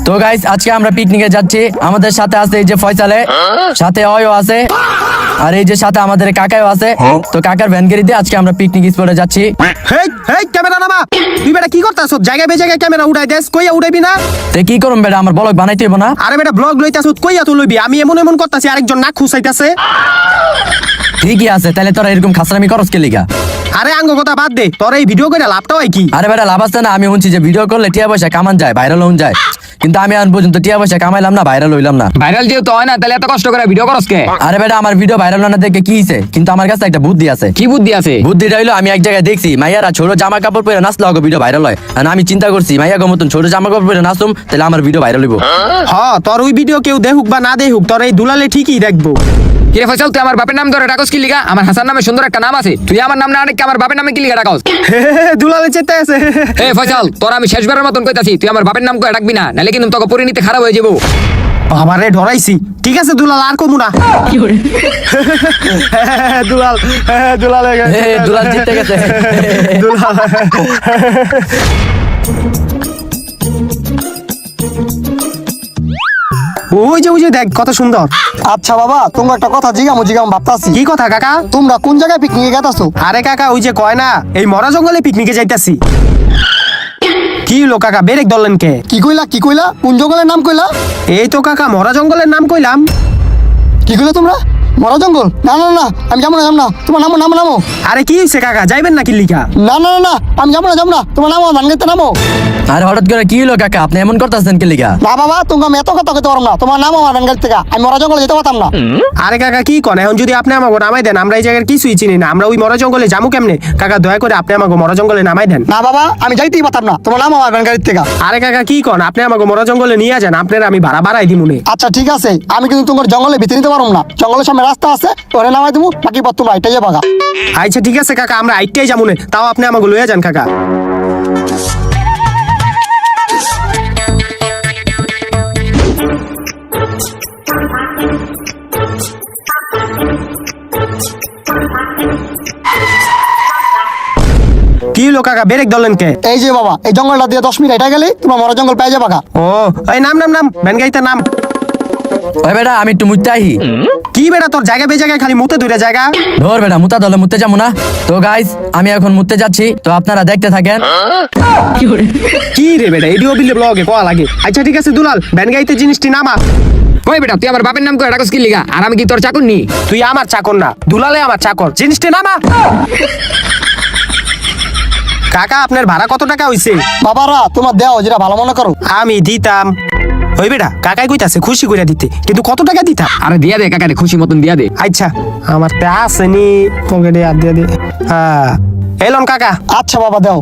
তো গাইস আজকে আমরা পিকনিকে যাচ্ছি। আমাদের সাথে আছে এই যে ফয়সালে, সাথে অয়ও আছে, আর এই যে সাথে আমাদের কাকাও আছে। তো কাকার ভ্যান গাড়িতে আজকে আমরা পিকনিক স্পটে যাচ্ছি। হেই হেই ক্যামেরা নামা। তুই বেটা কি করতাছ? জায়গা বে জায়গা ক্যামেরা উড়াই দেস, কইয়া উড়াইবি না? তে কি করুম বেটা, আমার ব্লগ বানাইতে হইব না? আরে বেটা ব্লগ লইতাছ কইয়া তো লইবি। আমি এমন এমন করতাছি, আরেকজন নাক খুসাইতাছে। ঠিকই আছে, তাহলে তোরা এরকম খাসরামি করস কে লিগা? আরে আঙ্গ কথা বাদ দে, তোর এই ভিডিও কইরা লাভটা হয় কি? আরে বেটা লাভ আছে না? আমি শুনছি যে ভিডিও করলে টিয়া পয়সা কামান যায়, ভাইরাল হন যায়, কিন্তু আমি এখন পর্যন্ত টিয়া পয়সা কামাইলাম না, ভাইরাল হইলাম না। ভাইরাল যেহেতু হয় না, তাহলে এত কষ্ট করে ভিডিও করস কে? আরে বেটা আমার ভিডিও ভাইরাল না দেখে কি হইছে, কিন্তু আমার কাছে একটা বুদ্ধি আছে। কি বুদ্ধি আছে? বুদ্ধিটা হইলো আমি এক জায়গায় দেখছি মাইয়ারা ছোট জামা কাপড় পরে নাচলে ওকে ভিডিও ভাইরাল হয়, আর আমি চিন্তা করছি মাইয়া মতন ছোট জামা কাপড় পরে নাচুম, তাহলে আমার ভিডিও ভাইরাল হইব। হ, তোর ওই ভিডিও কেউ দেখুক বা না দেখুক, তোর এই দুলালে ঠিকই দেখবো। কিরে ফয়সাল, তুই আমার বাপের নাম ধরে ডাকস কি লিগা? আমার হাসান নামে সুন্দর একটা নাম আছে, তুই আমার নাম না আরেক আমার বাপের নামে কি লিগা ডাকস? দুলালে চেতে আছে। এ ফয়সাল, তোর আমি শেষবারের মতন কইতাছি, তুই আমার বাপের নাম কই ডাকবি না, নালে কিন্তু তোকে পরিণতি খারাপ হয়ে যাবো। আমারে ডরাইছি। ঠিক আছে দুলাল, আর কমু না। দুলাল দুলাল দুলাল জিতে গেছে। দুলাল ওই যে দেখ কত সুন্দর। আচ্ছা বাবা, তোমরা একটা কথা জিগাম ভাবতাছি। কি কথা কাকা? তোমরা কোন জায়গায় পিকনিকে গেতাছো? আরে কাকা ওই যে কয় না, এই মরা জঙ্গলে পিকনিকে যাইতাছি। কি হলো কাকা, বেরেক ধরলেন কে? কি কইলা? কোন জঙ্গলের নাম কইলা? এই তো কাকা মরা জঙ্গলের নাম কইলাম। কি কইলা তোমরা? মরা জঙ্গল? না আমি যাবো না। তোমার নামো। আরে কি হইছে কাকা, যাইবেন নাকি লিখা? না আমি যাবো না। তোমার নামো, ভাঙ্গিতে নামো। আরে হঠাৎ করে কি হলো কাকা, আপনি এমন করতেছেন কে লিগা? না বাবা, তুমি আমি এত কথা কইতে পারো না। তোমার নামো আমার ভাঙ্গার থেকে, আমি মরা জঙ্গলে যেতে পারতাম না। আরে কাকা কি কোন, এখন যদি আপনি আমাকে নামাই দেন, আমরা এই জায়গার কিছুই চিনি না, আমরা ওই মরা জঙ্গলে যাবো কেমনে? কাকা দয়া করে আপনি আমাকে মরা জঙ্গলে নামাই দেন। না বাবা, আমি যাইতেই পারতাম না। তোমার নামো আমার ভাঙ্গার থেকে। আরে কাকা কি কোন, আপনি আমাকে মরা জঙ্গলে নিয়ে যান, আপনার আমি ভাড়া বাড়াই দিমুনে। আচ্ছা ঠিক আছে, আমি কিন্তু তোমার জঙ্গলে ভিতরে নিতে পারবো না। জঙ্গলের সামনে রাস্তা আছে, ওরে নামাই দেবো, বাকি পথ তোমরা এটাই বাগা। আচ্ছা ঠিক আছে কাকা, আমরা আইটাই যামুনে, তাও আপনি আমাকে লইয়া যান কাকা। কি হলো কাকা, বেরেক ধরলেন কে? এই যে বাবা, এই জঙ্গলটা দিয়ে 10 মিনিট এটা গেলে তোমার মরা জঙ্গল পেয়ে যাবা গা। ও এই নাম ভ্যান গাড়িতে নাম। ওই বেটা আমি একটু মুততে আহি। কি বেটা, তোর জায়গা বে জায়গায় খালি মুতে ধরে জায়গা। ধর বেটা, মুতা দলে মুততে যাবো না। তো গাইস আমি এখন মুততে যাচ্ছি, তো আপনারা দেখতে থাকেন। কি রে বেটা, এডিও বিলে ব্লগে কোয়া লাগে। আচ্ছা ঠিক আছে দুলাল, ভ্যান গাড়িতে জিনিসটি নামা। ওই বেটা, তুই আমার বাপের নাম কই ডাকস কি লিগা? আর আমি কি তোর চাকর নি? তুই আমার চাকর না, দুলালে আমার চাকর। জিনিসটি নামা। কাকা আপনার ভাড়া কত টাকা হইছে? বাবারা তোমার দেও যেটা ভালো মনে করো। আমি দিতাম। ওই বেটা কাকাই কইতাছে খুশি করে দিতে, কিন্তু কত টাকা দিতাম? আরে দিয়া দে কাকারে, খুশি মতন দিয়া দে। আচ্ছা আমার তে আসেনি, পকেটে আর দিয়ে দে। হ্যাঁ এলন কাকা। আচ্ছা বাবা দেও।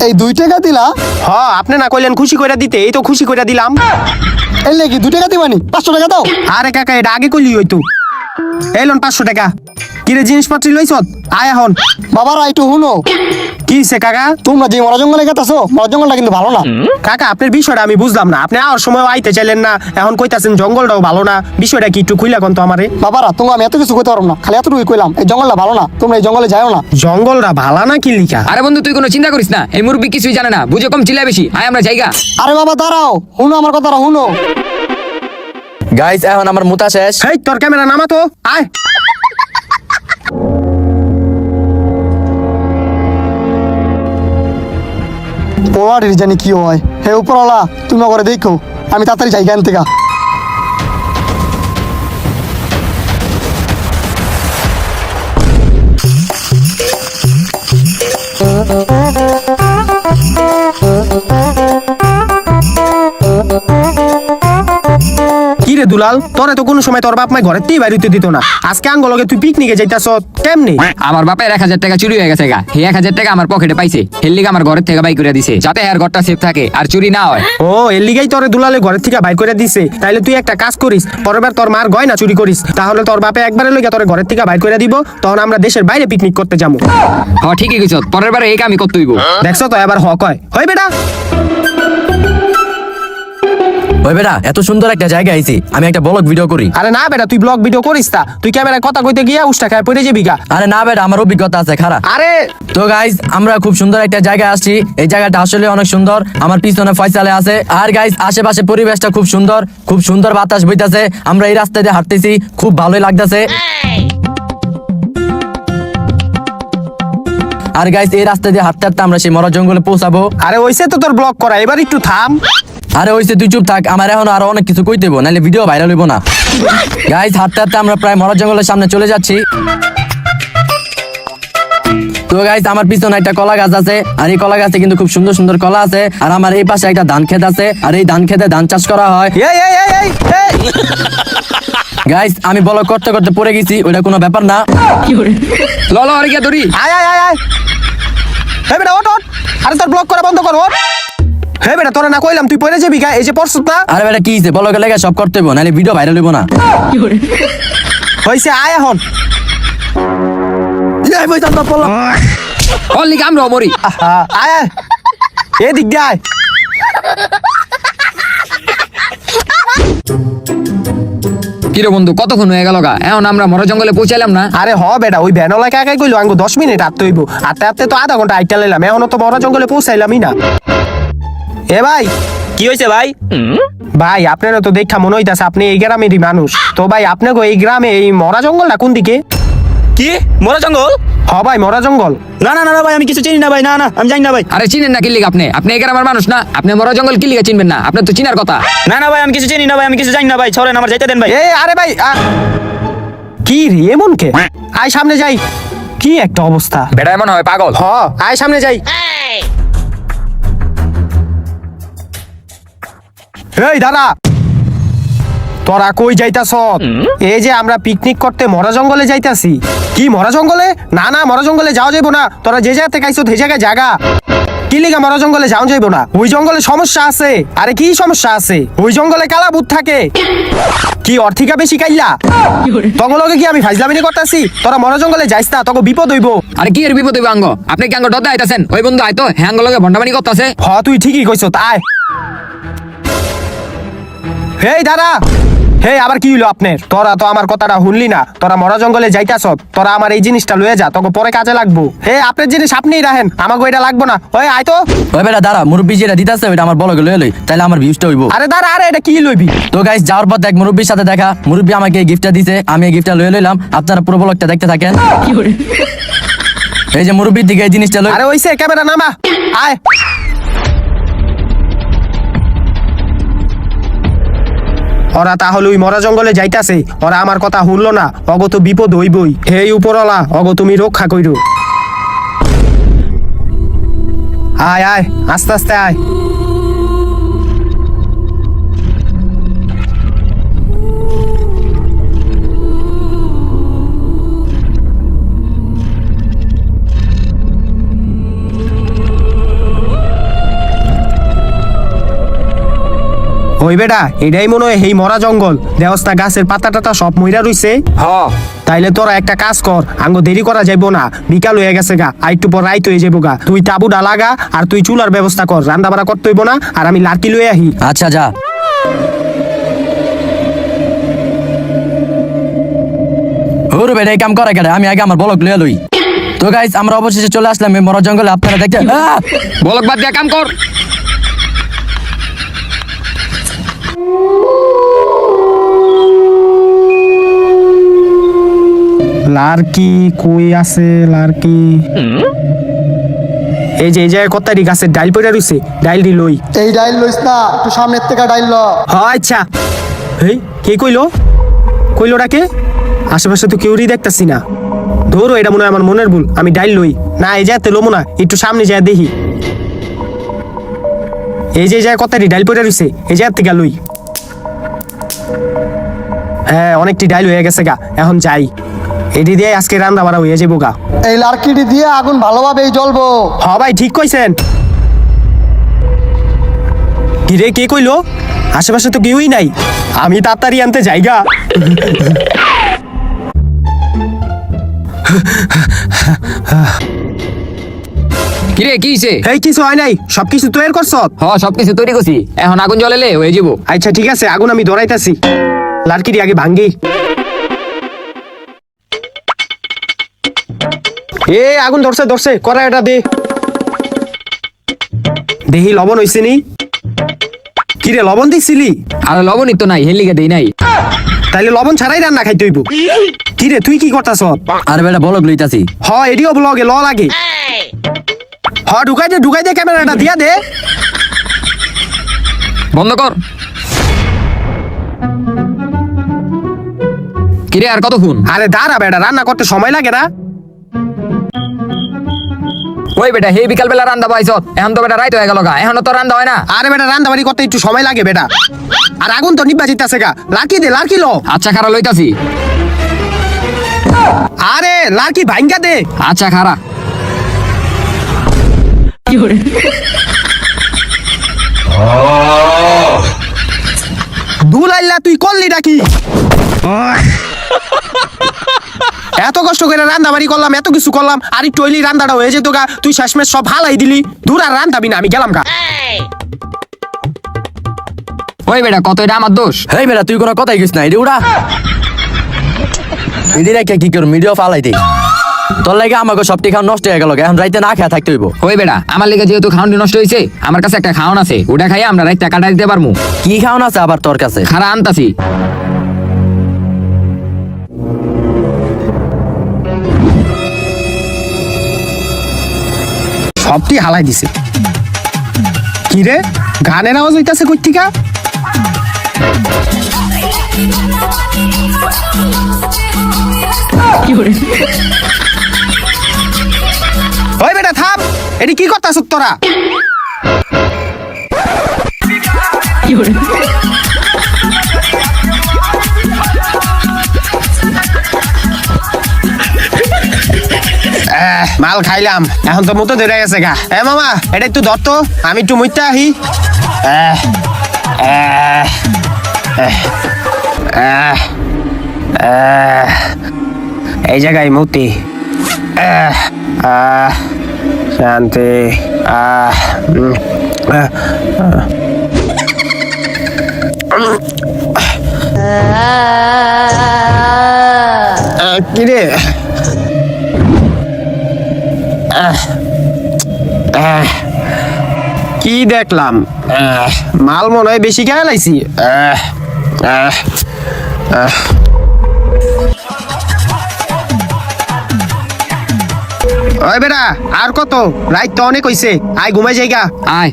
এই 2 টাকা দিলা? হ, আপনি না কইলেন খুশি করে দিতে, এই তো খুশি করে দিলাম। এই লেগে 2 টাকা দিবানি, 500 টাকা দাও। আরে কাকা এটা আগে কইলি হইতো। এলন 500 টাকা। কিরে জিনিসপত্র লইছ? আয় এখন। বাবারা একটু শুনো, কি হইছে কাকা? তোমরা যে মরা জঙ্গলে গেতাছো, মরা জঙ্গলটা কিন্তু ভালো না। কাকা আপনার বিষয়টা আমি বুঝলাম না, আপনি আর সময় আইতে চাইলেন না, এখন কইতাছেন জঙ্গলটাও ভালো না। বিষয়টা কি একটু খুইলা কোন তো আমারে। বাবারা তোমরা আমি এত কিছু কইতে পারবো না, খালি এতটুকুই কইলাম এই জঙ্গলটা ভালো না, তোমরা এই জঙ্গলে যাও না। জঙ্গলটা ভালো না কি লিখা? আরে বন্ধু, তুই কোনো চিন্তা করিস না, এই মুরব্বি কিছুই জানে না, বুঝে কম চিল্লায় বেশি। আয় আমরা জায়গা। আরে বাবা দাঁড়াও, শুনো আমার কথাটা শুনো। গাইস এখন আমার মুতা শেষ। হেই তোর ক্যামেরা নামা তো, আয়। ওয়ার জানি কি হয়। হে উপরওয়ালা, তুমি করে দেখো, আমি তাড়াতাড়ি যাই জ্ঞান থেকে। কি রে দুলাল, তোরে তো কোনো সময় তোর বাপ মাই ঘরের থেকে বাইরে দিত না, আজকে আঙ্গলগে তুই পিকনিকে যাইতাছ কেমনে? আমার বাপের 1000 টাকা চুরি হয়ে গেছে গা। হে 1000 টাকা আমার পকেটে পাইছে, হের লিগা আমার ঘরের থেকে বাই করে দিছে, যাতে আর ঘরটা সেফ থাকে আর চুরি না হয়। ও এর লিগাই তোরে দুলালে ঘরের থেকে বাইর করে দিছে। তাইলে তুই একটা কাজ করিস, পরেরবার তোর মার গয়না চুরি করিস, তাহলে তোর বাপে একবারে লইগা তোর ঘরের থেকে বাইর করে দিব, তখন আমরা দেশের বাইরে পিকনিক করতে যাবো। হ্যাঁ ঠিকই কইছ, পরের বারে এই কামই করতে হইব। দেখছো তো এবার হক হয়, হয় বেটা। ওই বেটা এত সুন্দর একটা জায়গা আইছি, আমি একটা ব্লগ ভিডিও করি। আরে না বেটা, তুই ব্লগ ভিডিও করিস তা, তুই ক্যামেরায় কথা কইতে গিয়া উষ্টা খায় পড়ে যাবি গা। আরে না বেটা, আমার অভিজ্ঞতা আছে খারাপ। আরে তো গাইস আমরা খুব সুন্দর একটা জায়গায় আসছি, এই জায়গাটা আসলে অনেক সুন্দর। আমার পিছনে ফয়সালে আছে। আর গাইস আশেপাশে পরিবেশটা খুব সুন্দর, খুব সুন্দর বাতাস বইতাছে। আমরা এই রাস্তা দিয়ে হাঁটতেছি, খুব ভালোই লাগতেছে। আর গাইস এই রাস্তা দিয়ে হাঁটতে হাঁটতে আমরা সেই মরা জঙ্গলে পৌঁছাবো। আরে ওইসে তো তোর ব্লগ করা, এবার একটু থাম। আরে হইছে তুই চুপ থাক, আমার এখন আরো অনেক কিছু কইতে হইব, নাহলে ভিডিও ভাইরাল হইব না। গাইস হাঁটতে হাঁটতে আমরা প্রায় মরা জঙ্গলের সামনে চলে যাচ্ছি। তো গাইস আমার পিছনে একটা কলা গাছ আছে, আর এই কলা গাছে কিন্তু খুব সুন্দর সুন্দর কলা আছে। আর আমার এই পাশে একটা ধান ক্ষেত আছে, আর এই ধান খেতে ধান চাষ করা হয়। এই এই এই এই এই গাইস আমি বলো করতে করতে পড়ে গেছি, ওটা কোনো ব্যাপার না। ললো আরে গিয়া ধরি। আয় আয় আয় আয়। হে বেটা ওঠ ওঠ, আরে তোর ব্লগ করা বন্ধ কর ওঠ। হে বেটা তোরা না কইলাম তুই পড়ে যাবি গা, এই যে পড়ছস না। আরে বেটা কি হইছে, বলো লেগে সব করতে হইব, নাহলে ভিডিও ভাইরাল হইব না। হইছে আয় এখন। অনলি আমরা মরি। আহা, আয় আয় এদিক দিয়ে আয়। কিরে বন্ধু কতক্ষণ হয়ে গেল গা, এখন আমরা মরা জঙ্গলে পৌঁছাইলাম না। আরে হ বেটা, ওই ভ্যানওয়ালা কাকাই কইলো আঙ্গো 10 মিনিট আটতে হইব, আটতে আটতে তো আধা ঘন্টা আইটা লাইলাম, এখনো তো বড় জঙ্গলে পৌঁছাইলামই না। এ ভাই কি হয়েছে ভাই? ভাই আপনারও তো দেখা মনে হইতাছে আপনি এই গ্রামেরই মানুষ। তো ভাই আপনাকে এই গ্রামে এই মরা জঙ্গলটা কোন দিকে? কি মরা জঙ্গল? হ ভাই মরা জঙ্গল। না না না না ভাই, আমি কিছু চিনি না ভাই, না না আমি জানি না ভাই। আরে চিনেন না কিল্লিক আপনি? আপনি এই গ্রামের মানুষ না, আপনি মরা জঙ্গল কিল্লিকে চিনবেন না? আপনার তো চিনার কথা। না না ভাই, আমি কিছু চিনি না ভাই, আমি কিছু জানি না ভাই, ছড়েন আমার যাইতে দেন ভাই। এ আরে ভাই কি রে এমন কে? আয় সামনে যাই। কি একটা অবস্থা। বেটা এমন হয় পাগল। হ আয় সামনে যাই। এই দাদা তোরা কই যাইতাছ? এই যে আমরা পিকনিক করতে মরা জঙ্গলে যাইতাছি। কি মরা জঙ্গলে? না না মরা জঙ্গলে যাওয়া যাইবো না, তোরা যে জায়গা থেকে আইছো সেই জায়গায় জায়গা। কি লিগা মরা জঙ্গলে যাওয়া যাইবো না? ওই জঙ্গলে সমস্যা আছে। আরে কি সমস্যা আছে? ওই জঙ্গলে কালা ভূত থাকে। কি অর্থিকা বেশি কাইলা? তগলকে কি আমি ফাইজলামিনি করতেছি? তোরা মরা জঙ্গলে যাইস না, তখন বিপদ হইব। আরে কি এর বিপদ হইব আঙ্গ? আপনি কি আঙ্গ ডদা আইতাছেন? ওই বন্ধু আইতো হ্যাঙ্গ লগে ভন্ডামানি করতেছে। হ তুই ঠিকই কইছ, আয়। হেই দাদা, হে আবার কি হইলো আপনার? তোরা তো আমার কথাটা শুনলি না, তোরা মরা জঙ্গলে যাইতাছ, তোরা আমার এই জিনিসটা লয়ে যা, তোকে পরে কাজে লাগবো। হে আপনার জিনিস আপনিই রাখেন, আমাকে এটা লাগবো না। ওই আয় তো। ওই বেটা দাঁড়া, মুরব্বি যেটা দিতেছে ওইটা আমার বলকে লয়ে লই, তাহলে আমার ভিউজটা হইব। আরে দাঁড়া, আরে এটা কি লইবি? তো গাইস যাওয়ার পর দেখ মুরব্বির সাথে দেখা, মুরব্বি আমাকে এই গিফটটা দিছে, আমি এই গিফটটা লয়ে লইলাম। আপনারা পুরো ব্লগটা দেখতে থাকেন। এই যে মুরব্বির দিকে এই জিনিসটা লই। আরে ওইসে ক্যামেরা নামা, আয়। ওরা তাহলে ওই মরা জঙ্গলে যাইতাছে, ওরা আমার কথা শুনলো না, অগত বিপদ হইবই। হেই উপরওয়ালা, অগ তুমি রক্ষা কইরো। আয় আয় আস্তে আস্তে আয়। ওই বেটা এটাই মনে হয় এই মরা জঙ্গল, দেওস্তা গাছের পাতা টাতা সব মইরা রইছে। হ তাইলে তোরা একটা কাজ কর, আঙ্গো দেরি করা যাইবো না, বিকাল হয়ে গেছে গা, আর একটু পর রাইত হয়ে যাবো গা। তুই তাবুটা লাগা আর তুই চুলার ব্যবস্থা কর, রান্না বাড়া করতে হইব না, আর আমি লাঠি লয়ে আহি। আচ্ছা যা। ওরে বেটা এই কাম করে কেটে, আমি আগে আমার বলক লয়ে লই। তো গাইস আমরা অবশেষে চলে আসলাম এই মরা জঙ্গলে। আপনারা দেখতে বলক বাদ দিয়া কাম কর। লারকি কই আছে? লারকি এই যে এই জায়গায় কতারি গাছের ডাইল পড়ে রইছে, ডাইলটি লই। এই ডাইল লইস না, একটু সামনের থেকে ডাইল ল। আচ্ছা। এই কে কইলো? কইলো ডাকে? আশেপাশে তো কেউরই দেখতাছি না। ধরো এটা মনে হয় আমার মনের ভুল, আমি ডাইল লই। না এই জায়গাতে লমো না, একটু সামনে যায় দেখি। এই যে জায়গায় কতারি ডাইল পড়ে রইছে, এই জায়গা থেকে লই। হ্যাঁ অনেকটি ডাইল হয়ে গেছে গা, এখন যাই। এটি দিয়ে আজকে রান্না বাড়া হয়ে যাবো গা। এই লার্কিটি দিয়ে আগুন ভালোভাবেই জ্বলবো। হ ভাই ঠিক কইছেন। কিরে কে কইলো? আশেপাশে তো কেউই নাই, আমি তাড়াতাড়ি আনতে যাইগা। কিরে কি হইছে? এই কিছু হয় নাই, সবকিছু তৈরি করছ? হ সবকিছু তৈরি করছি, এখন আগুন জ্বলালে হয়ে যাবো। আচ্ছা ঠিক আছে, আগুন আমি ধরাইতাছি। লাড়কিটি আগে ভাঙ্গি। এ আগুন ধরছে ধরছে, কড়াইটা দে। দেহি লবণ হইছে নি? কিরে লবণ দিছিলি? আর লবণই তো নাই, হেলিকে দেই নাই। তাইলে লবণ ছাড়াই রান্না খাইতে হইব। কিরে তুই কি করতাছ? আর বেটা বলক লইতাছি। হ এডিও ব্লগে ল লাগে। হ ঢুকাই দে ক্যামেরাটা দিয়া দে। বন্ধ কর। কিরে আর কতক্ষণ? আরে দাঁড়া বেটা, রান্না করতে সময় লাগে না? ওই বেটা হে বিকাল বেলা রান্দা পাইছ, এখন তো বেটা রাইত হয়ে গেল গা, এখনো তো রান্দা হয় না। আরে বেটা রান্না বাড়ি করতে একটু সময় লাগে বেটা। আর আগুন তো নিবা জিতাছে গা, লাড়কি দে লাড়কি লো। আচ্ছা খারা লইতাছি। আরে লাড়কি ভাঙ্গা দে। আচ্ছা খারা। দুলাইল্লা তুই করলি নাকি? এত কষ্ট করে রান্না বাড়ি করলাম, এত কিছু করলাম, আর একটু হইলি রান্নাটা হয়ে যেত গা। তুই শেষমেশ সব হালাই দিলি। দূর আর রান্নাবি না, আমি গেলাম গা। ওই বেটা কত এটা আমার দোষ? হেই বেটা তুই কোনো কথাই গেছিস না, এডি উড়া। এডি রেখে কি করুম, ভিডিও ফালাই দেই। তোর লাগে আমাকে সবটি খাওয়া নষ্ট হয়ে গেল, এখন রাইতে না খেয়ে থাকতে হইব। ওই বেটা আমার লেগে যেহেতু খাওয়ানটি নষ্ট হয়েছে, আমার কাছে একটা খাওয়ান আছে, ওটা খাইয়া আমরা রাইতে কাটা দিতে পারবো। কি খাওন আছে আবার তোর কাছে? খারা আনতাছি। সবটি হালাই দিছে। কি রে গানের আওয়াজ হইতাছে কই থেকে? ওই বেটা থাম, এটি কি করতাছ তোরা? মাল খাইলাম, এখন তো মতো ধরে গেছে গা। এ মামা এটা একটু ধর তো, আমি একটু মুইতে আহি। এই জায়গায় মতি। শান্তি। কিরে কি দেখলাম? মাল মনে হয় বেশি খেয়ে লাইছি। ওই বেটা আর কত? রাইত তো অনেক হইছে, আয় ঘুমাই যাইগা। আয়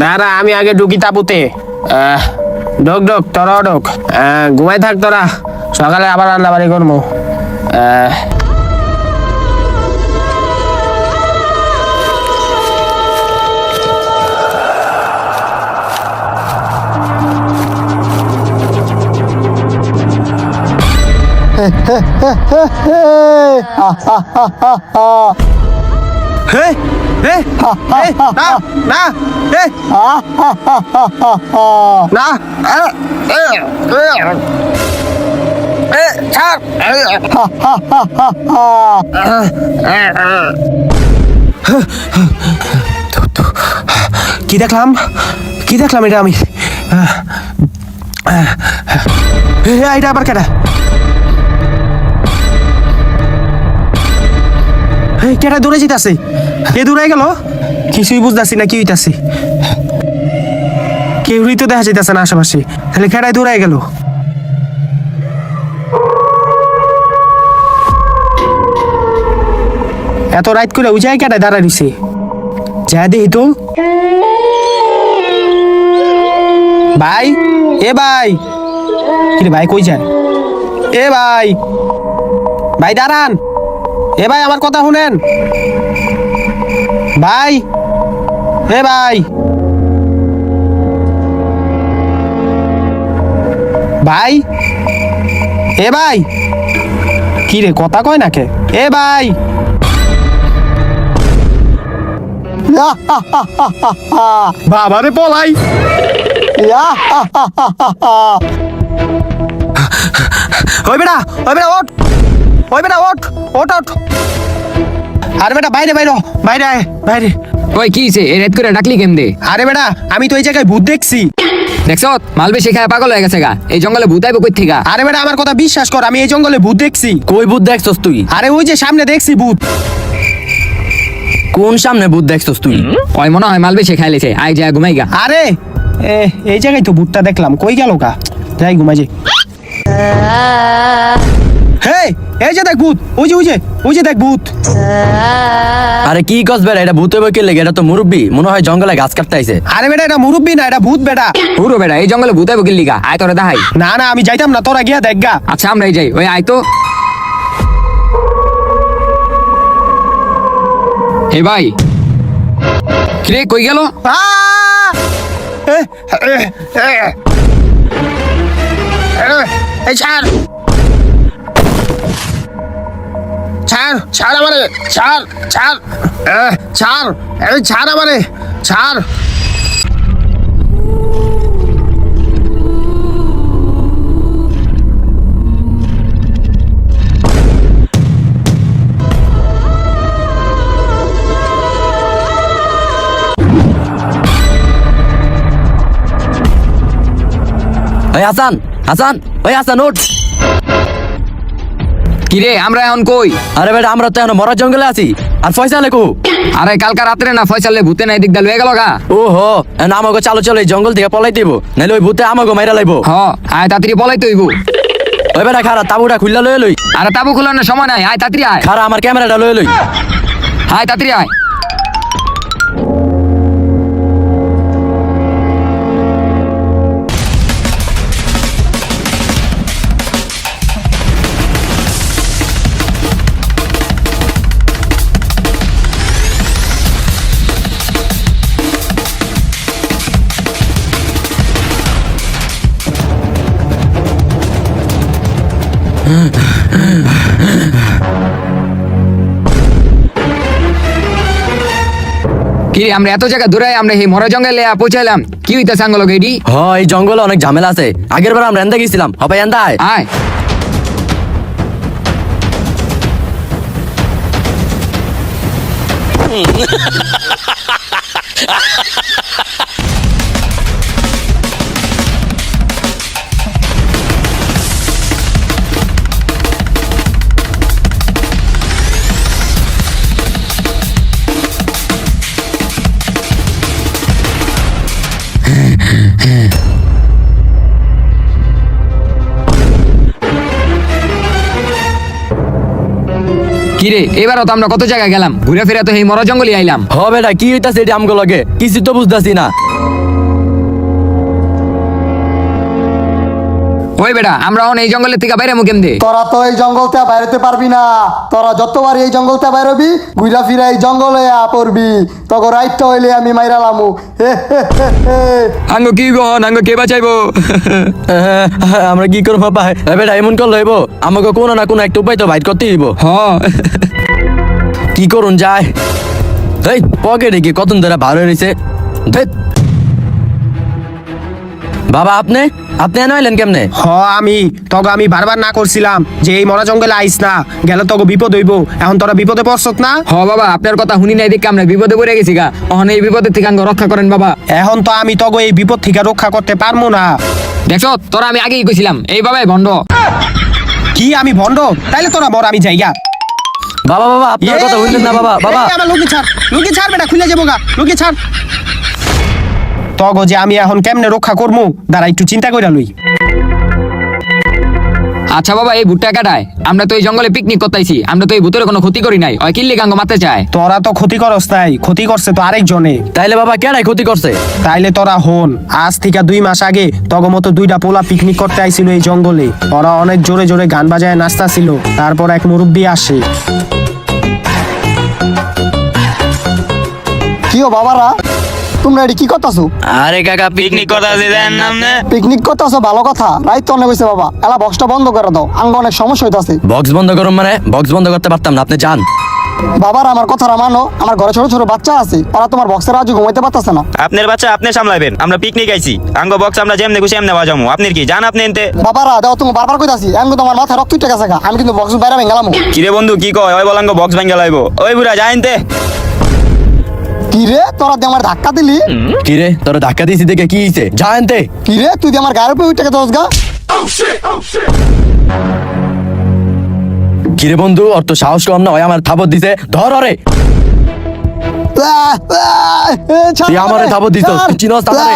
দাঁড়া আমি আগে ঢুকি তাবুতে। ঢোক ঢোক তোরাও ঢোক। ঘুমাই থাক তোরা, সকালে আবার রান্না বাড়ি করবো। হে হে হে না না হে না ছাড়। কি দেখলাম? কি দেখলাম এটা আমি? এটা আবার কেটা? কেটা দূরে যেতেছে? কে দূরে গেল? কিছুই বুঝতেছি না কি হইতাছে। কেউই তো দেখা যাইতেছে না আশেপাশে, তাহলে কেটাই দূরে গেল? এত রাত করে ওই জায়গায় কেটাই দাঁড়ায় রইছে? যা দেখি তো। ভাই এ ভাই, কিরে ভাই কই যায়? এ ভাই, ভাই দাঁড়ান। এ ভাই আমার কথা শুনেন ভাই। এ ভাই, ভাই এ ভাই, কি রে কথা কয় না কে? এ ভাই বাবারে পলাই। ওই বেটা ওঠ, ওই বেটা ওঠ ওঠ ওঠ। আরে বেটা বাইরে বাইরে বাইরে আয়, বাইরে। ওই কি হইছে এই রেড করে ডাকলি কেমনে? আরে বেটা আমি তো এই জায়গায় ভূত দেখছি। দেখছ মাল বেশি খায় পাগল হয়ে গেছে গা। এই জঙ্গলে ভূত আইবো কই থেকে? আরে বেটা আমার কথা বিশ্বাস কর, আমি এই জঙ্গলে ভূত দেখছি। কই ভূত দেখছস তুই? আরে ওই যে সামনে দেখছি ভূত। কোন সামনে ভূত দেখছস তুই? ওই মনে হয় মাল বেশি খাই লেছে, আই যা ঘুমাই গা। আরে এই জায়গায় তো ভূতটা দেখলাম, কই গেল কা? যাই ঘুমাই যাই। হে এই যে দেখ ভূত, ওই যে দেখ ভূত। আরে কি কস বেটা, এটা ভূত হইব কি লাগে? এটা তো মুরব্বি, মনে হয় জঙ্গলে গাছ কাটতে আইছে। আরে বেটা এটা মুরব্বি না, এটা ভূত বেটা। পুরো বেটা এই জঙ্গলে ভূত আইবো কি লিগা? আয় তোরে দেখাই। না না আমি যাইতাম না, তোরা গিয়া দেখ গা। আচ্ছা আমরাই যাই, ওই আয় তো। হে ভাই কিরে কই গেল? এই ছাড় ছাড় ছাড় আমারে, ছাড় ছাড় ছাড়, এই ছাড় আমারে, ছাড়। এই হাসান, হাসান, ওই হাসান উঠ। কিরে আমরা এখন কই? আরে বেটা আমরা তো এখন মরা জঙ্গলে আছি। আর ফয়সালে কো? আরে কালকা রাত্রে না ফয়সালে ভূতে নাই দিক দা লয়ে গেল গা। ও হো, আমাকে চালো চলো এই জঙ্গল থেকে পলাই দিব, নাইলে ওই ভূতে আমাকে মাইরা লাইবো। হ আয় তাড়াতাড়ি পলাইতে হইব। ওই বেটা খারা তাবুটা খুললা লয়ে লই। আরে তাবু খোলানোর সময় নাই, আয় তাড়াতাড়ি আয়। খারা আমার ক্যামেরাটা লয়ে লই। আয় তাড়াতাড়ি আয়। কিরে আমরা এত জায়গা দূরে আমরা এই মরা জঙ্গলে পৌঁছাইলাম, কি হইতাছে আঙ্গল গেডি? হ এই জঙ্গলে অনেক ঝামেলা আছে। আগের বার আমরা এন্দা গেছিলাম, হবে এন্দা আয়। আয় কিরে এবারও তো আমরা কত জায়গায় গেলাম, ঘুরে ফিরে তো এই মরা জঙ্গলে আইলাম। হ বেটা কি হইতাছে এটি আমগো লগে? কিছু তো বুঝতাছি না। ওই বেটা আমরা এখন এই জঙ্গলের থেকে বাইরে মুখেম দে। তোরা তো এই জঙ্গলতে বাইরেতে পারবি না। তোরা যতবার এই জঙ্গলতে বাইরবি ঘুরা ফিরা এই জঙ্গলে পড়বি। তোকে রাইটটা হইলে আমি মাইরালামু। আঙ্গ কি গহন, আঙ্গ কে বাঁচাইবো? আমরা কি করবো পাই? বেটা এমন করলে হইব, আমাকে কোনো না কোনো একটা উপায় তো বাইর করতে হইব। হ কি করুন যায়? এই পকেটে কি কতন ধরে বার হয়ে রয়েছে। বাবা আপনি এনে আইলেন কেমনে? হ আমি বারবার না করছিলাম যে এই মরা জঙ্গলে আইস না, গেলে তোকে বিপদ হইব। এখন তোরা বিপদে পড়ছত না? হ বাবা আপনার কথা শুনি নাই দেখে আমরা বিপদে পড়ে গেছি গা। অহন এই বিপদের থেকে আঙ্গ রক্ষা করেন বাবা। এখন তো আমি তোকে এই বিপদ থেকে রক্ষা করতে পারবো না। দেখছ তোরা আমি আগেই কইছিলাম এই বাবাই ভণ্ড। কি আমি ভণ্ড? তাইলে তোরা মর, আমি যাইগা। বাবা বাবা আপনার কথা বুঝলেন না বাবা। বাবা এই আমার লুকি ছাড় বেটা, খুলে যাবো গা, লুকি ছাড়। তগো যে আমি এখন কেমনে রক্ষা করবো দাঁড়া একটু চিন্তা কইরা লই। আচ্ছা বাবা এই ভুট্টা কাটায় আমরা তো এই জঙ্গলে পিকনিক করতেছি, আমরা তো এই ভূতের কোনো ক্ষতি করি নাই। ওই কিল্লি গাঙ্গ মারতে চায়। তোরা তো ক্ষতি করস, তাই ক্ষতি করছে তো আরেকজনে। তাইলে বাবা কেডাই ক্ষতি করছে? তাইলে তোরা হন, আজ থেকে 2 মাস আগে তগ মতো 2টা পোলা পিকনিক করতে আইছিল এই জঙ্গলে। ওরা অনেক জোরে জোরে গান বাজায় নাচতা ছিল। তারপর এক মুরব্বী আসে। কি ও বাবারা, তোমরা এটি কি করতেছো? আরে কাকা পিকনিক কথা দেন নামনে। পিকনিক করতেছো ভালো কথা, রাইত তো অনেক হয়েছে বাবা। এলা বক্সটা বন্ধ করে দাও, আঙ্গ অনেক সমস্যা হইতাছে। বক্স বন্ধ করুন মানে? বক্স বন্ধ করতে পারতাম না, আপনি যান। বাবার আমার কথাটা মানো, আমার ঘরে ছোট ছোট বাচ্চা আছে, ওরা তোমার বক্সের আজ ঘুমাইতে পারতেছে না। আপনার বাচ্চা আপনি সামলাইবেন, আমরা পিকনিক আইছি, আঙ্গ বক্স আমরা যেমনে খুশি এমনে বাজামু। আপনার কি জান আপনি এনতে? বাবারা দাও, তুমি বারবার কইতাছি, আমি তোমার মাথা রক্ত উঠে গেছে গা, আমি কিন্তু বক্স বাইরে ভেঙালাম। কিরে বন্ধু কি কয়? ওই বলাঙ্গ বক্স ভাঙ্গা লাইবো। ওই বুড়া যাইনতে। কি রে তোরা দিয়ে আমার ধাক্কা দিলি? কি রে তোর ধাক্কা দিয়েছি দেখে কি হয়েছে? যা আনতে। কি রে তুই দিয়ে আমার গায়ের উপরে উঠে গেছিস গা? কি রে বন্ধু, ওর তো সাহস কম না, ওই আমার থাপত দিছে, ধর ওরে। তুই আমারে থাপত দিছস, তুই চিনস আমারে?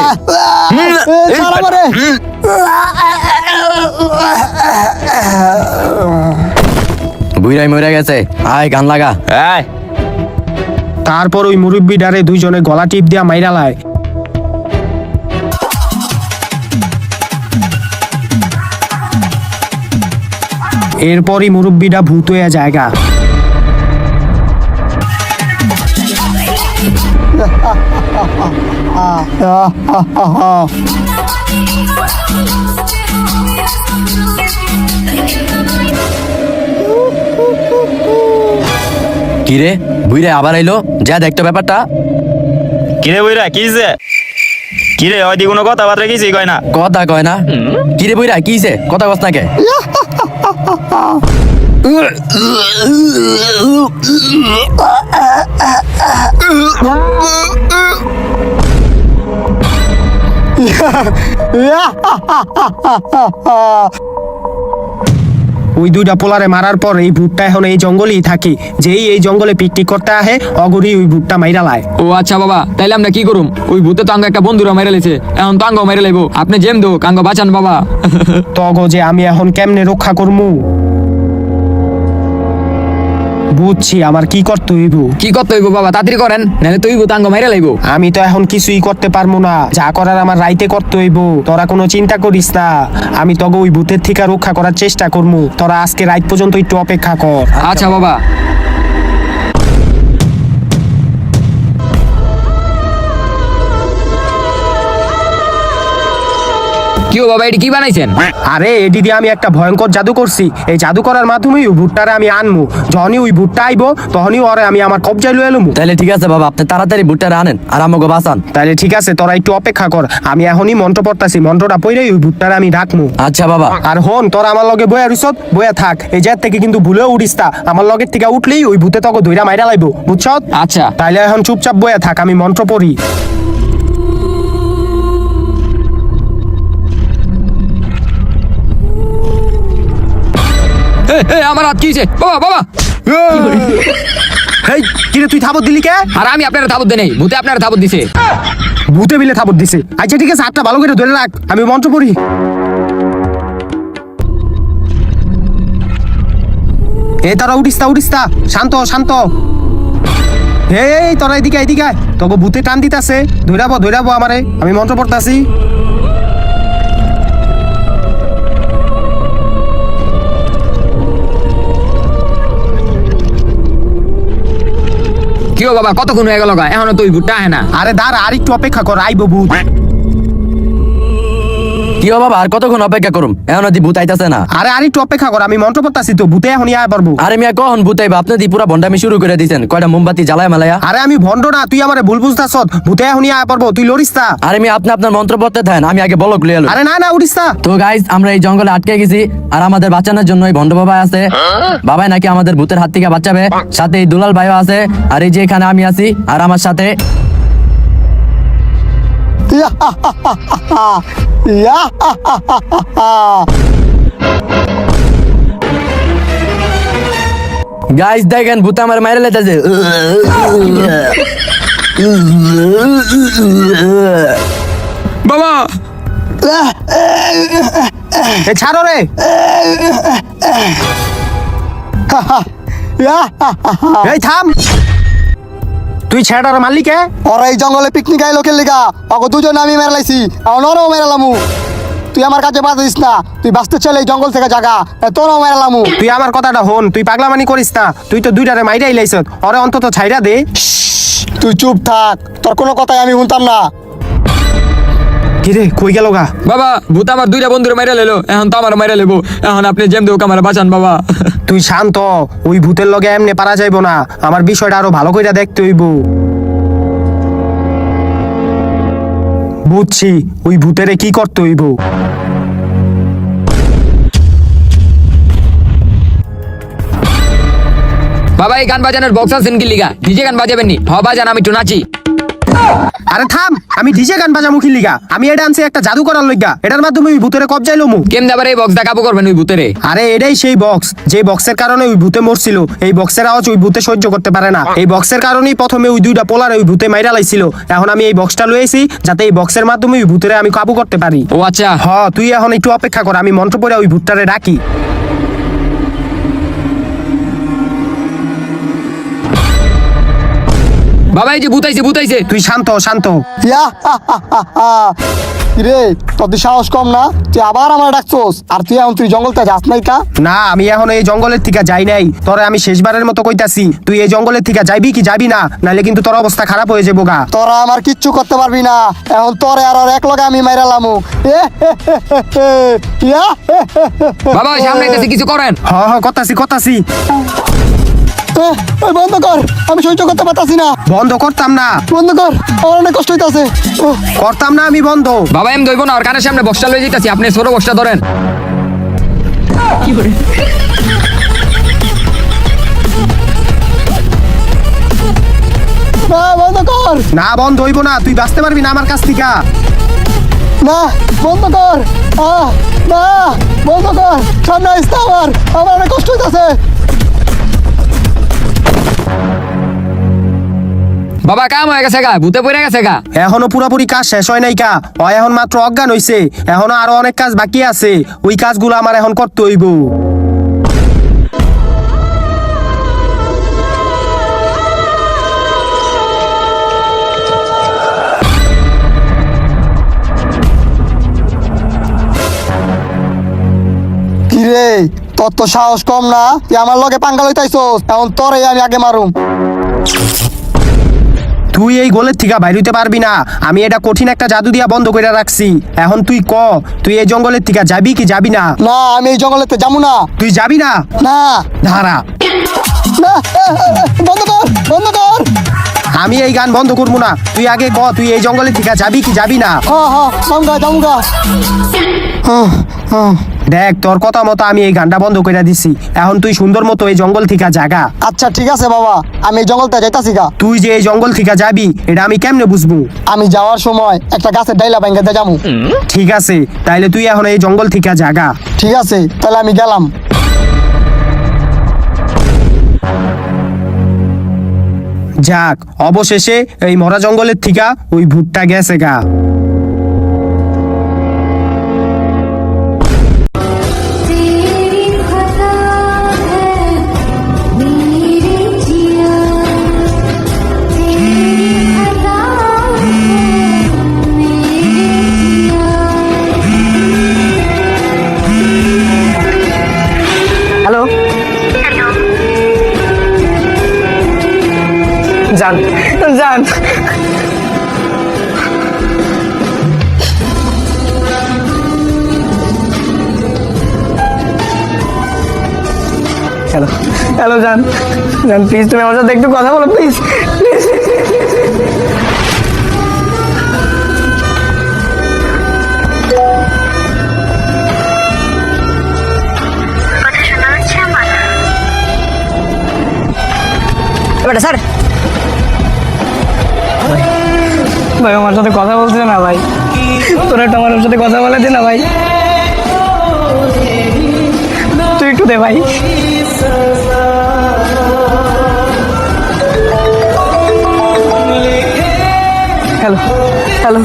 বুইরাই মরে গেছে, আয় গান লাগা। আয় তারপর ওই মুরব্বিডারে দুইজনে গলা টিপ দিয়া মাইরা লায়। এরপরই মুরব্বিটা ভূত হয়ে জায়গা। কি রে বুইরে আবার আইলো, যা দেখতো ব্যাপারটা। কিরে বুইরা কিছে? কিরে ওই দি কোনো কথাবার্তা কিছু কয় না? কথা কয় না? কি রে বুইরা কিছে, কথা কস না কে? ওই দুইটা পোলারে মারার পর এই ভূতটা এখন এই জঙ্গলেই থাকে। যেই এই জঙ্গলে পিকনিক করতে আহে অগরি ওই ভূতটা মাইরা লায়। ও আচ্ছা বাবা, তাইলে আমরা কি করুম? ওই ভূতে তো আঙ্গ একটা বন্ধুরা মেরে লেছে, এখন তো আঙ্গ মেরে লাইবো। আপনি যেম দো আঙ্গ বাঁচান বাবা। তগো যে আমি এখন কেমনে রক্ষা করমু? বুঝছি আমার কি করতে হইব। কি করতে হইব বাবা, তাড়াতাড়ি করেন, নাহলে তো ওই ভূত আঙ্গ মেরে লাইবো। আমি তো এখন কিছুই করতে পারবো না, যা করার আমার রাইতে করতে হইব। তোরা কোনো চিন্তা করিস না, আমি তগো ওই ভূতের থেকে রক্ষা করার চেষ্টা করমু। তোরা আজকে রাত পর্যন্ত একটু অপেক্ষা কর। আচ্ছা বাবা। কি ও বাবা, এটি কি বানাইছেন? আরে এটি দিয়ে আমি একটা ভয়ঙ্কর জাদু করছি। এই জাদু করার মাধ্যমে ওই ভূতটারে আমি আনমু। যখনই ওই ভূতটা আইবো তখনই ওরে আমি আমার কবজায় লয়ে এলুমু। তাহলে ঠিক আছে বাবা, আপনি তাড়াতাড়ি ভুট্টারে আনেন আর আমাকে বাঁচান। তাহলে ঠিক আছে, তোরা একটু অপেক্ষা কর, আমি এখনই মন্ত্র পড়তাছি। মন্ত্রটা পড়েই ওই ভূতটারে আমি ডাকমু। আচ্ছা বাবা। আর হন, তোরা আমার লগে বয়া রুসত বয়া থাক, এই জায়গা থেকে কিন্তু ভুলেও উড়িস না। আমার লগের থেকে উঠলেই ওই ভূতে তোকে ধইরা মাইরা লাইবো, বুঝছ? আচ্ছা। তাইলে এখন চুপচাপ বয়া থাক, আমি মন্ত্র পড়ি। আমার হাত কি হয়েছে বাবা? বাবা হেই কিরে তুই থাবত দিলি কে? আর আমি আপনার থাবত দেই নাই, ভূতে আপনার থাবত দিছে। ভূতে বিলে থাবত দিছে? আচ্ছা ঠিক আছে, হাতটা ভালো করে ধরে রাখ, আমি মন্ত্র পড়ি। এই তোরা উঠিস না, শান্ত শান্ত। এই তোরা এদিকে এদিকে আয়। তোকে ভূতে টান দিতাছে, ধৈরাবো আমারে, আমি মন্ত্র পড়তাছি। কি ও বাবা, কতক্ষণ হয়ে গেল গা, এখনো তো ওই ভূতটা আহে না। আরে দাঁড়া, আর একটু অপেক্ষা কর, আইবো ভূত। কি ও বাবা, আর কতক্ষণ অপেক্ষা করুম? এখন দি ভূত আইতাছে না। আরে আর একটু অপেক্ষা কর, আমি মন্ত্র পড়তাছি তো, ভূতে এখনই আয় পারবো। আরে মিয়া কখন ভূত আইবা? আপনি দি পুরা ভন্ডামি শুরু করে দিয়েছেন, কয়টা মোমবাতি জ্বালায় মালায়া। আরে আমি ভন্ড না, তুই আমারে ভুল বুঝতাছ। ভূতে এখনই আয় পারবো, তুই লড়িস না। আরে মিয়া আপনি আপনার মন্ত্র পড়তে থাকেন, আমি আগে বলক লিয়ে এলো। আরে না উঠিস না। তো গাইস, আমরা এই জঙ্গলে আটকে গেছি আর আমাদের বাঁচানোর জন্য এই ভন্ড বাবা আছে। বাবাই নাকি আমাদের ভূতের হাত থেকে বাঁচাবে, সাথে এই দুলাল ভাইও আছে, আর এই যে এখানে আমি আছি, আর আমার সাথে গাইস দেখেন ভূত আমার মাইরে লেতেছে। বাবা এ ছাড়ো রে। এই থাম, তুই ছেড়ার মালিকে। ওরা এই জঙ্গলে পিকনিক আইলো কে লিগা? ওকে দুজন আমি মেরে লাইছি, ওরাও মেরে লামু। তুই আমার কাছে বাঁচিস না, তুই বাঁচতে চাইলে এই জঙ্গল থেকে জাগা, তোরাও মেরে লামু। তুই আমার কথাটা হন, তুই পাগলামানি করিস না। তুই তো দুইটারে মাইরাই লাইছ, ওরে অন্তত ছাইরা দে। তুই চুপ থাক, তোর কোনো কথাই আমি শুনতাম না। কিরে কই গেল গা? বাবা ভূত আমার দুইটা বন্ধুরে মাইরা লেলো, এখন তো আমার মাইরা লেবো। এখন আপনি যেম দেবো আমার বাঁচান বাবা। তুই শান্ত, ওই ভূতের লগে এমনি পারা যাইব না, আমার বিষয়টা আরো ভালো কইরা দেখতে হইব। বুঝছি, ওই ভূতেরে কি করতে হইব। বাবা এই গান বাজানোর বক্স আছেন কি লিগা? নিজে গান বাজাবেন নি? হ বাজান, আমি একটু নাচি। আরে থাম, আমি ডিজে গান বাজামু কি লিগা? আমি এটা আনছি একটা জাদু করার লইগা, এটার মাধ্যমে ওই ভূতেরে কবজাইলো মু। কেমনে আবার এই বক্স দা কাবু করবেন ওই ভূতেরে? আরে এটাই সেই বক্স, যে বক্সের কারণে ওই ভূতে মরছিল। এই বক্সের আওয়াজ ওই ভূতে সহ্য করতে পারে না। এই বক্সের কারণেই প্রথমে ওই দুইটা পোলার ওই ভূতে মাইরা লাইছিল। এখন আমি এই বক্সটা লইছি যাতে এই বক্সের মাধ্যমে ওই ভূতেরে আমি কাবু করতে পারি। ও আচ্ছা। হ, তুই এখন একটু অপেক্ষা কর, আমি মন্ত্র পড়ে ওই ভূতটারে ডাকি। বাবা এই যে ভূতাইছে ভূতাইছে। তুই শান্ত শান্ত। ইয়া রে, তোর তুই সাহস কম না? তুই আবার আমার ডাকছোস, আর তুই এখন তুই জঙ্গলতে যাস নাই কা? না, আমি এখন এই জঙ্গলের থেকে যাই নাই। তোরে আমি শেষবারের মতো কইতাছি, তুই এই জঙ্গলের থেকে যাইবি কি যাবি না, নাহলে কিন্তু তোর অবস্থা খারাপ হয়ে যাবো গা। তোরা আমার কিচ্ছু করতে পারবি না। এখন তোরে আর এক লগে আমি মাইরালামু। বাবা সামনে আইতাছে, কিছু করেন। হ হ, কথাছি কথাছি। বন্ধ কর, আমি সহ্য করতে পারতাছি না। বন্ধ করতাম না, বন্ধ কর, আমার অনেক কষ্ট হইতাছে। করতাম না আমি বন্ধ। বাবা এম দইব না, ওর কানের সামনে বক্সটা লয়ে যাইতাছি, আপনি ছোট বক্সটা ধরেন। না বন্ধ কর, না বন্ধ হইব না, তুই বাঁচতে পারবি না আমার কাছ থেকে। না বন্ধ কর, না বন্ধ কর, সামনে আসতে আমার অনেক কষ্ট হইতাছে। বাবা কাম হয়ে গেছে গা, ভূতে পড়ে গেছে গা। এখনো পুরোপুরি কাজ শেষ হয় নাই কা, ও এখন মাত্র অজ্ঞান হইছে। এখনো আরো অনেক কাজ বাকি আছে, ওই কাজগুলো আমার এখন করতে হইব। কিরে, তোর তো সাহস কম না? তুই আমার লগে পাঙ্গা লইতাইছস, এখন তোরে আমি আগে মারুম। তুই এই গোলের থেকে বাইর হইতে পারবি না, আমি এটা কঠিন একটা জাদু দিয়া বন্ধ করে রাখছি। এখন তুই ক, তুই এই জঙ্গলের থেকে যাবি কি যাবি না? না, আমি এই জঙ্গলেতে যাবো না। তুই যাবি না? না ধারা, না, বন্ধ কর, বন্ধ কর। আমি এই গান বন্ধ করবো না, তুই আগে ক, তুই এই জঙ্গলের থেকে যাবি কি যাবি না? জামগা জামগা। দেখ, তোর কথা মতো আমি এই গানটা বন্ধ করে দিছি। এখন তুই সুন্দর মতো এই জঙ্গল থেকে জাগা। আচ্ছা ঠিক আছে বাবা, আমি এই জঙ্গলতে যাইতাছি গা। তুই যে এই জঙ্গল থেকে যাবি এটা আমি কেমনে বুঝবো? আমি যাওয়ার সময় একটা গাছের ডাইলা ভাঙ্গা দিয়ে যাবো। ঠিক আছে, তাইলে তুই এখন এই জঙ্গল থেকে জাগা। ঠিক আছে, তাহলে আমি গেলাম। যাক, অবশেষে এই মরা জঙ্গলের থেকে ওই ভূতটা গেছে গা। तेरी खता है मेरी जिया, तेरी खता है मेरी जिया। হ্যালো, জান জান, হ্যালো হ্যালো, জান জান প্লিজ তুমি আমার সাথে একটু কথা বলো প্লিজ প্লিজ। বেটা স্যার, ভাই আমার সাথে কথা বলছে না ভাই, তোরা একটু আমার সাথে কথা বলে দে না ভাই, তুই একটু দে ভাই। হ্যালো হ্যালো,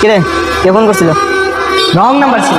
কিরে কে ফোন করছিল? রং নাম্বার ছিল।